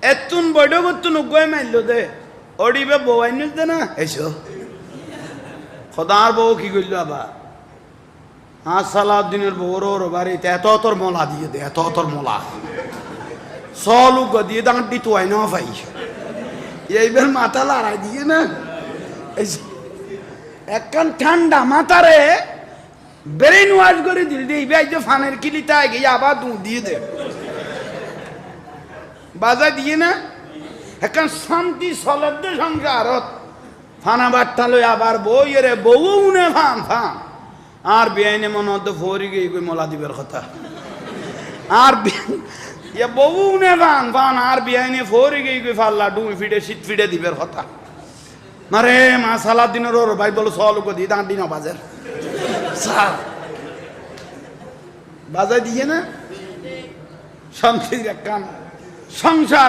এতুন বড় করতুন উগয় মারলো দে অডিবে বউ আইনিস দে না এসো খোদার বউ কি করলো আবার সালাউদ্দিনের বউর বাড়িতে এত তোর মলা দিয়ে দে এত তোর মলা সলু দিয়ে দাঁড়ি তো আই না ভাই এইবার মাথা লড়াই দিয়ে না একখান ঠান্ডা মাথারে ব্রেন ওয়াশ করে দিল দে এইবার যে ফানের কিলিটা গিয়ে আবার দুধ দিয়ে দে বাজা দিয়ে না একখান শান্তি সলব্ধ সংসারত ফানা বাট্টা লই আবার বই রে বউ নে ফান ফান আর বেআইনে মনে হতো ফরি গিয়ে মলা দিবের কথা আর বউ নে ফান ফান আর বেআইনে ফরি গিয়ে ফাল্লা ডুই ফিটে শীত ফিটে দিবের কথা মারে মা সালাউদ্দিনের ওর ভাই বলো সলুক দিয়ে দাঁড়ি না বাজার বাজায় দিয়ে না শান্তির একখান সংসার